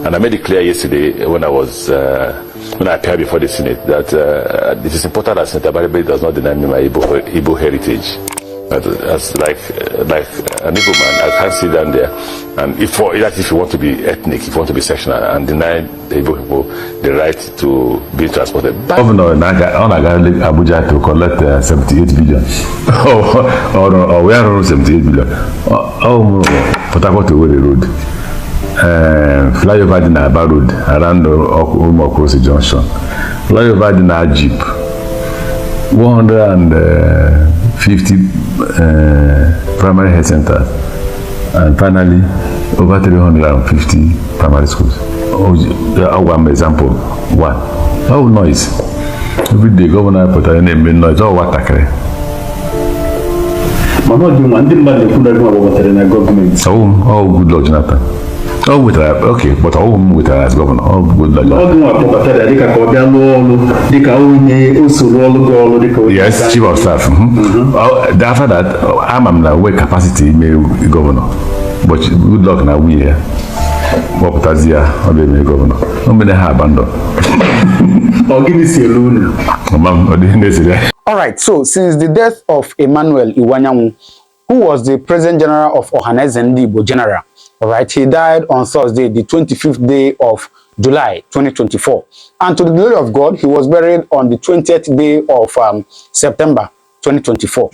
And I made it clear yesterday when I appeared before the Senate that it is important that Senator Barebe does not deny me my Igbo heritage. As like an Igbo man, I can't sit down there and if you want to be ethnic, if you want to be sectional, and deny the Igbo people the right to be transported. Governor Abuja to collect 78 billion. or we are 78 billion. Port Harcourt to Owerri Road. Flyover in Aba Road around Omokosi Junction. Flyover in Ajip. 150 primary health centers, and finally over 350 primary schools. One example, one. Oh, noise. Every day, governor put a name in noise. Oh, what a cray. Oh, good Lord, Jonathan. Oh, with her, okay, but with her as governor. Oh, good Lord. Yes, chief of staff. After that, I'm not way capacity governor. But good luck now we here. What was here? I'll be governor. How many have abandoned? I'll give you a loan. All right, so since the death of Emmanuel Iwanyanwu, who was the President General of Ohanaeze Igbo General, all right, he died on Thursday, the 25th day of July 2024. And to the glory of God, he was buried on the 20th day of September 2024.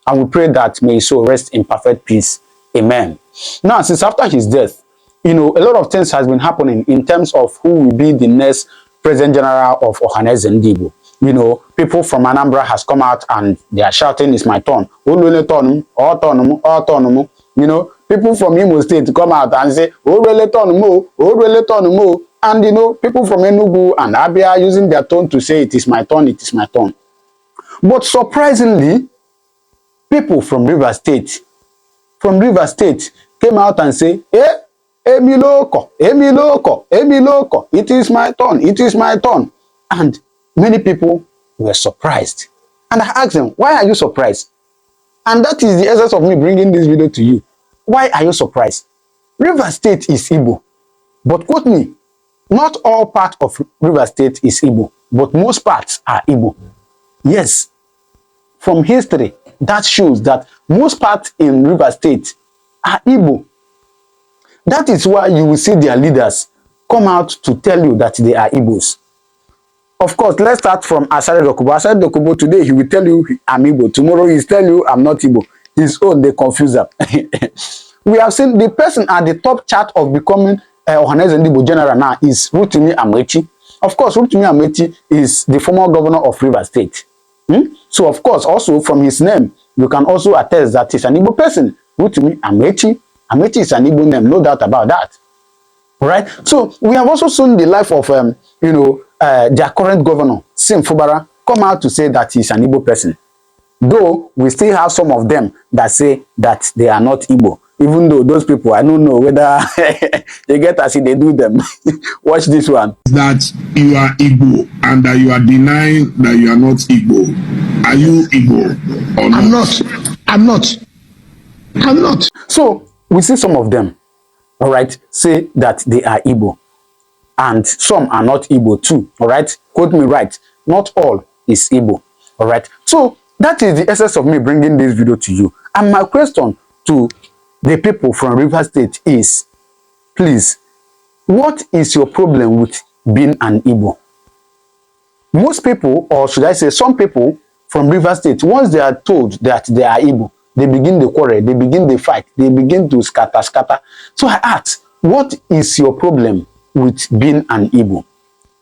And we pray that may his soul rest in perfect peace. Amen. Now, since after his death, a lot of things has been happening in terms of who will be the next President General of Ohanaeze Igbo. People from Anambra has come out and they are shouting, "It's my turn." People from Imo State come out and say, and people from Enugu and Abia using their tone to say, "It is my turn, it is my turn." But surprisingly, people from River State came out and say, Emiloko, it is my turn, it is my turn. And many people were surprised. And I asked them, why are you surprised? And that is the essence of me bringing this video to you. Why are you surprised? River State is Igbo. But quote me, not all part of River State is Igbo, but most parts are Igbo. Yes, from history, that shows that most parts in River State are Igbo. That is why you will see their leaders come out to tell you that they are Igbos. Of course, let's start from Asare Dokubo. Asare Dokubo today, he will tell you I'm Igbo. Tomorrow he'll tell you I'm not Igbo. His own, they confuse them. We have seen the person at the top chart of becoming Ohanaeze Igbo General now is Rotimi Amaechi. Of course, Rotimi Amaechi is the former governor of River State. So, of course, also from his name, you can also attest that he's an Igbo person. Rotimi Amaechi. Amaechi is an Igbo name, no doubt about that. Right? So, we have also seen the life of, their current governor, Sim Fubara, come out to say that he's an Igbo person. Though, we still have some of them that say that they are not Igbo. Even though those people, I don't know whether they get as if they do them. Watch this one. That you are Igbo and that you are denying that you are not Igbo. Are you Igbo or not? I'm not. So, we see some of them, all right, say that they are Igbo. And some are not Igbo too, all right? Quote me right. Not all is Igbo, all right? So, that is the essence of me bringing this video to you. And my question to the people from River State is, please, what is your problem with being an Igbo? Most people, or should I say some people from River State, once they are told that they are Igbo, they begin the quarrel, they begin the fight, they begin to scatter. So I ask, what is your problem with being an Igbo?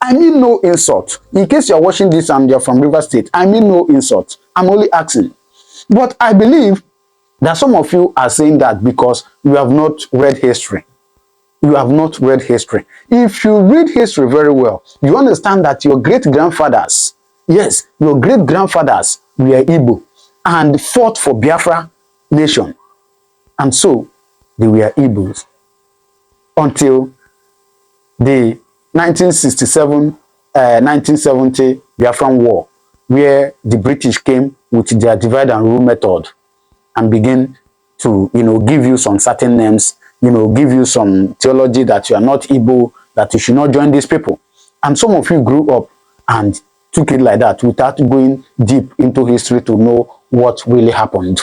I mean no insult. In case you're watching this and you're from Rivers State, I mean no insult. I'm only asking. But I believe that some of you are saying that because you have not read history. You have not read history. If you read history very well, you understand that your great-grandfathers, yes, your great-grandfathers were Igbo and fought for Biafra nation. And so, they were Igbos until the 1967-1970 Biafran War, where the British came with their divide and rule method and begin to, give you some certain names, give you some theology that you are not Igbo, that you should not join these people. And some of you grew up and took it like that without going deep into history to know what really happened.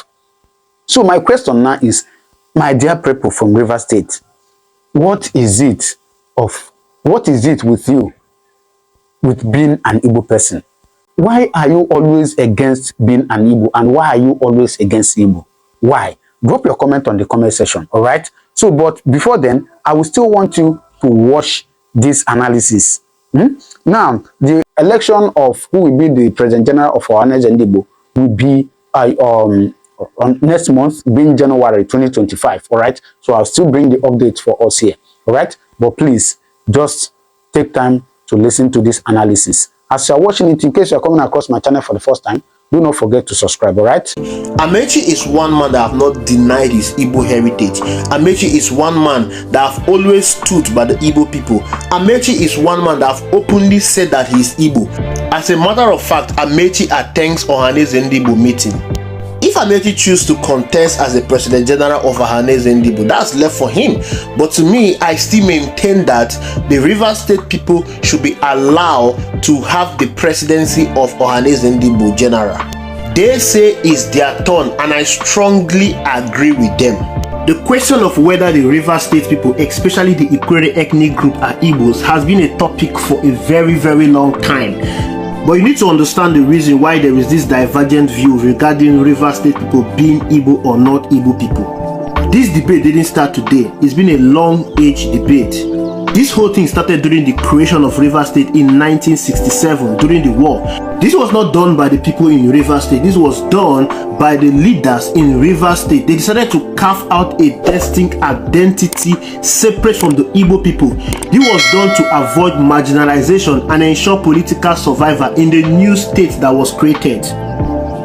So my question now is, my dear people from Rivers State, what is it with you with being an Igbo person? Why are you always against being an Igbo, and why are you always against Igbo? Why? Drop your comment on the comment section, all right? So, but before then, I will still want you to watch this analysis. Now, the election of who will be the President General of Ohanaeze and Igbo will be on next month, being January 2025, all right? So I'll still bring the updates for us here, all right? But please, just take time to listen to this analysis. As you're watching it, in case you're coming across my channel for the first time, do not forget to subscribe, all right? Amaechi is one man that have not denied his Igbo heritage. Amaechi is one man that have always stood by the Igbo people. Amaechi is one man that have openly said that he is Igbo. As a matter of fact, Amaechi attends Ohanaeze and Igbo meeting. If Amaechi chooses to contest as the President General of Ohanaeze and Igbo, that's left for him. But to me, I still maintain that the Rivers State people should be allowed to have the presidency of Ohanaeze and Igbo General. They say it's their turn, and I strongly agree with them. The question of whether the Rivers State people, especially the Ikwere ethnic group, are Igbos has been a topic for a very, very long time. But you need to understand the reason why there is this divergent view regarding Rivers State people being Igbo or not Igbo people. This debate didn't start today. It's been a long-age debate. This whole thing started during the creation of Rivers State in 1967, during the war. This was not done by the people in Rivers State. This was done by the leaders in Rivers State. They decided to carve out a distinct identity separate from the Igbo people. This was done to avoid marginalization and ensure political survival in the new state that was created.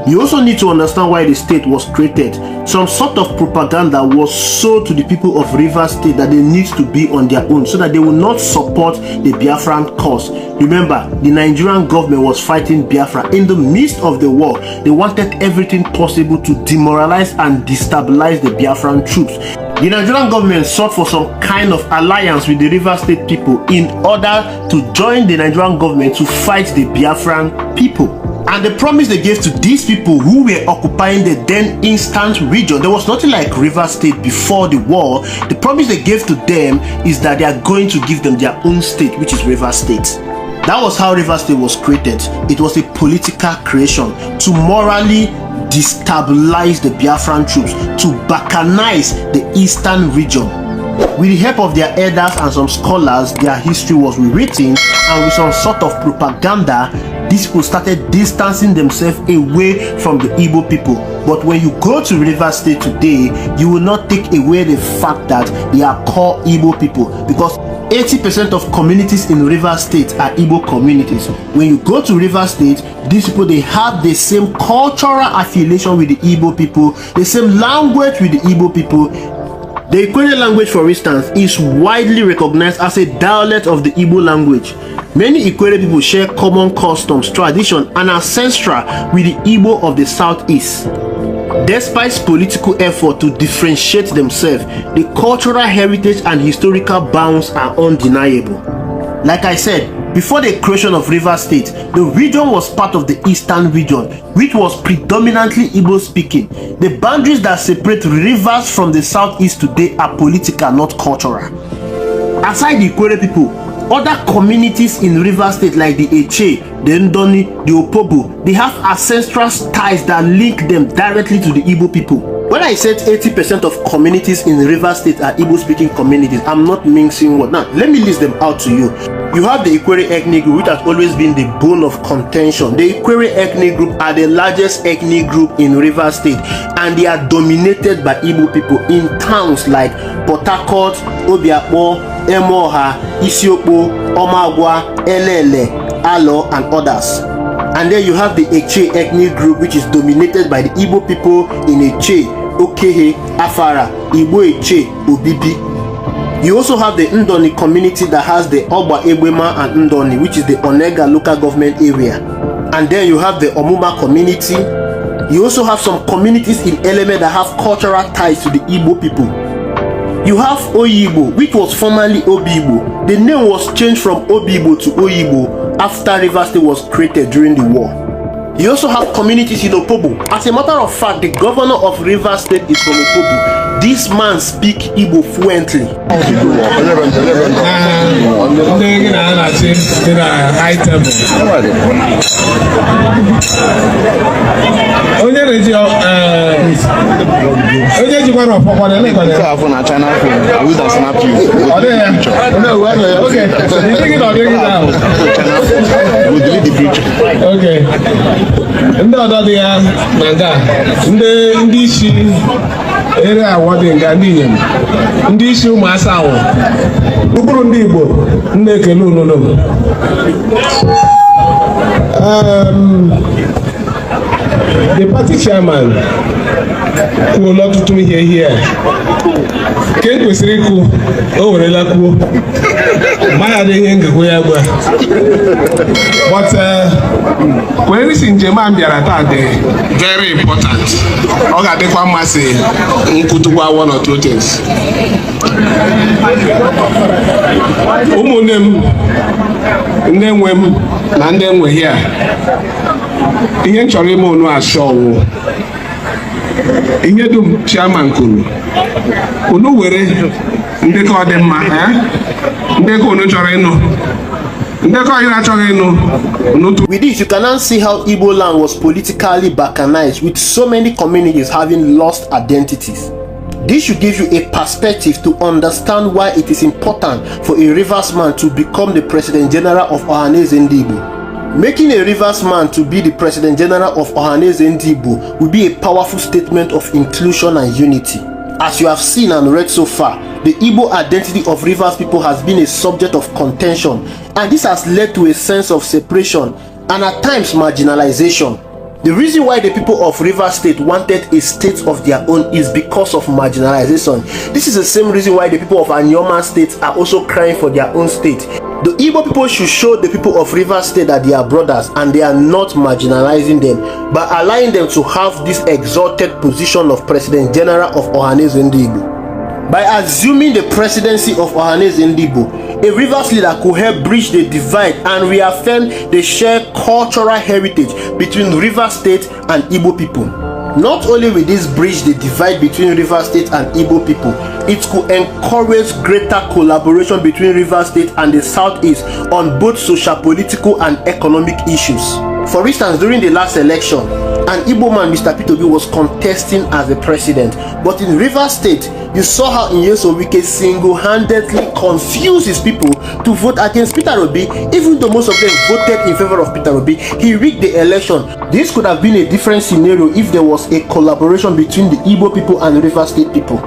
You also need to understand why the state was created. Some sort of propaganda was sold to the people of Rivers State that they need to be on their own so that they will not support the Biafran cause. Remember, the Nigerian government was fighting Biafra. In the midst of the war, they wanted everything possible to demoralize and destabilize the Biafran troops. The Nigerian government sought for some kind of alliance with the Rivers State people in order to join the Nigerian government to fight the Biafran people. And the promise they gave to these people who were occupying the then instant region, there was nothing like Rivers State before the war. The promise they gave to them is that they are going to give them their own state, which is Rivers State. That was how Rivers State was created. It was a political creation to morally destabilize the Biafran troops, to balkanize the eastern region. With the help of their elders and some scholars, their history was rewritten, and with some sort of propaganda, these people started distancing themselves away from the Igbo people. But when you go to Rivers State today, you will not take away the fact that they are called Igbo people, because 80% of communities in Rivers State are Igbo communities. When you go to Rivers State, these people, they have the same cultural affiliation with the Igbo people, the same language with the Igbo people. The Ikwere language, for instance, is widely recognized as a dialect of the Igbo language. Many Ikwere people share common customs, tradition, and ancestry with the Igbo of the southeast. Despite political effort to differentiate themselves, the cultural heritage and historical bounds are undeniable. Like I said, before the creation of Rivers State, the region was part of the eastern region, which was predominantly Igbo speaking. The boundaries that separate rivers from the southeast today are political, not cultural. Aside the Ikwere people, other communities in Rivers State like the Eche, the Ndoni, the Opobo, they have ancestral ties that link them directly to the Igbo people. When I said 80% of communities in Rivers State are Igbo speaking communities, I'm not mixing what. Now, let me list them out to you. You have the Ikwere ethnic group, which has always been the bone of contention. The Ikwere ethnic group are the largest ethnic group in Rivers State, and they are dominated by Igbo people in towns like Port Harcourt, Obiakpo, Emoha, Isiokpo, Omagwa, Elele, Alo, and others. And then you have the Eche ethnic group, which is dominated by the Igbo people in Eche, Okehe, Afara, Igbo Eche, Obibi. You also have the Ndoni community that has the Oba Ebwema and Ndoni, which is the Onega local government area. And then you have the Omuma community. You also have some communities in Eleme that have cultural ties to the Igbo people. You have Oyibo, which was formerly Obibo. The name was changed from Obibo to Oyibo after Rivers State was created during the war. You also have communities in Opobo. As a matter of fact, the governor of Rivers State is from Opobo. This man speaks Igbo fluently. Okay. Ndị ọdọ dị ya na nga ndị isi ere awọdị nga ndị inyem ndị isi ụmụasa awụ ụkpụrụ ndị Igbo ndị ekele unu the party chairman kwuola ọtụtụ ihe here nke e kwesịrị ikwu o werela kwuo maya adịghị ngekwe ya gwa but kwere isi njem a bịara taa dị very important. Ọ ga-adịkwa mmasị nkwutukwa one or two things. Ụmụnne m, ndị nwe m na ndị nwe here, ihe m chọrọ ime unu asọwụ ihe dum chairman kwuru unu were ndekọ dị mma ndekọ unu chọrọ ịnụ. With this, you can now see how Igbo land was politically balkanized, with so many communities having lost identities. This should give you a perspective to understand why it is important for a Rivers man to become the President General of Ohanaeze Igbo. Making a Rivers man to be the President General of Ohanaeze Igbo will be a powerful statement of inclusion and unity. As you have seen and read so far, the Igbo identity of Rivers people has been a subject of contention, and this has led to a sense of separation and at times marginalization. The reason why the people of Rivers State wanted a state of their own is because of marginalization. This is the same reason why the people of Anyoma State are also crying for their own state. The Igbo people should show the people of Rivers State that they are brothers and they are not marginalizing them, but allowing them to have this exalted position of President General of Ohanaeze Igbo. By assuming the presidency of Ohanaeze Igbo, a Rivers leader could help bridge the divide and reaffirm the shared cultural heritage between Rivers State and Igbo people. Not only will this bridge the divide between Rivers State and Igbo people, it could encourage greater collaboration between Rivers State and the Southeast on both social, political, and economic issues. For instance, during the last election, an Igbo man, Mr. Peter Obi, was contesting as the president. But in Rivers State, you saw how Nyesom Wike single-handedly confused his people to vote against Peter Obi, even though most of them voted in favor of Peter Obi. He rigged the election. This could have been a different scenario if there was a collaboration between the Igbo people and the Rivers State people.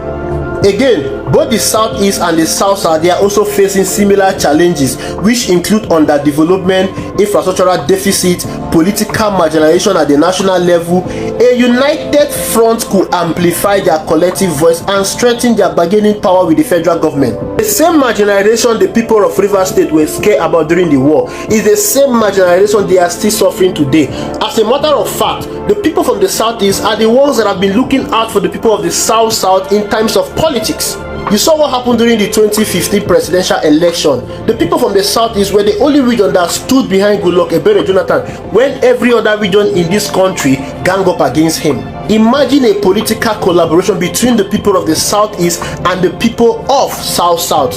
Again, both the Southeast and the South-South, they are also facing similar challenges, which include underdevelopment, infrastructural deficit, political marginalization at the national level. A united front could amplify their collective voice and strengthen their bargaining power with the federal government. The same marginalization the people of Rivers State were scared about during the war is the same marginalization they are still suffering today. As a matter of fact, the people from the Southeast are the ones that have been looking out for the people of the South-South in times of politics. You saw what happened during the 2015 presidential election. The people from the Southeast were the only region that stood behind Goodluck Ebele Jonathan when every other region in this country gang up against him. Imagine a political collaboration between the people of the Southeast and the people of South-South.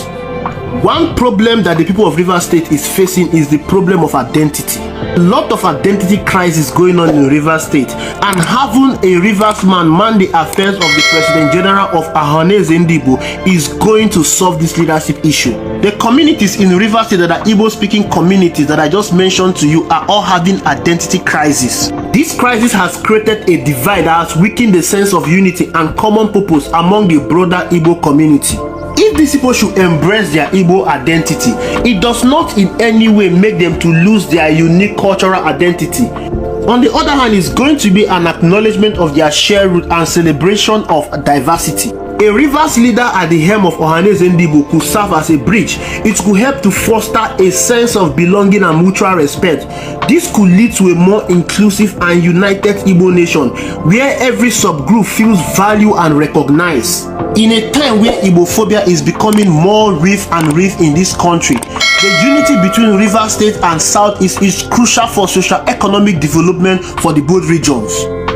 One problem that the people of Rivers State is facing is the problem of identity. A lot of identity crisis going on in Rivers State, and having a Rivers man the affairs of the President General of Ohanaeze is going to solve this leadership issue. The communities in Rivers State that are Igbo-speaking communities that I just mentioned to you are all having identity crisis. This crisis has created a divide that has weakened the sense of unity and common purpose among the broader Igbo community. If these people should embrace their Igbo identity, it does not in any way make them to lose their unique cultural identity. On the other hand, it's going to be an acknowledgement of their shared root and celebration of diversity. A Rivers leader at the helm of Ohanaeze could serve as a bridge. It could help to foster a sense of belonging and mutual respect. This could lead to a more inclusive and united Igbo nation, where every subgroup feels valued and recognized. In a time where Igbophobia is becoming more rife in this country, the unity between Rivers State and Southeast is crucial for socio-economic development for the both regions.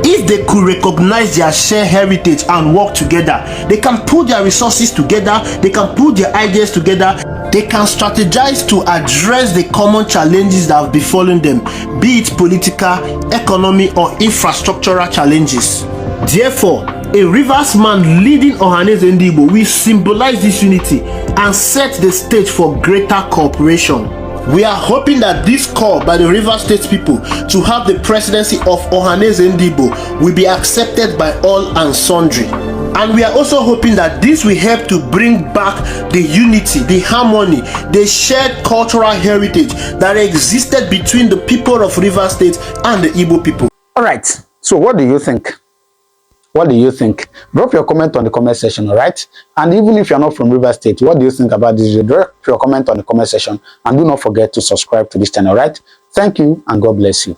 If they could recognize their shared heritage and work together, they can put their resources together, they can put their ideas together, they can strategize to address the common challenges that have befallen them, be it political, economic, or infrastructural challenges. Therefore, a Rivers man leading Ohanaeze will symbolize this unity and set the stage for greater cooperation. We are hoping that this call by the Rivers State people to have the presidency of Ohanaeze will be accepted by all and sundry. And we are also hoping that this will help to bring back the unity, the harmony, the shared cultural heritage that existed between the people of Rivers State and the Igbo people. All right. So what do you think? What do you think? Drop your comment on the comment section, all right? And even if you're not from Rivers State, what do you think about this video? Drop your comment on the comment section, and do not forget to subscribe to this channel, all right? Thank you, and God bless you.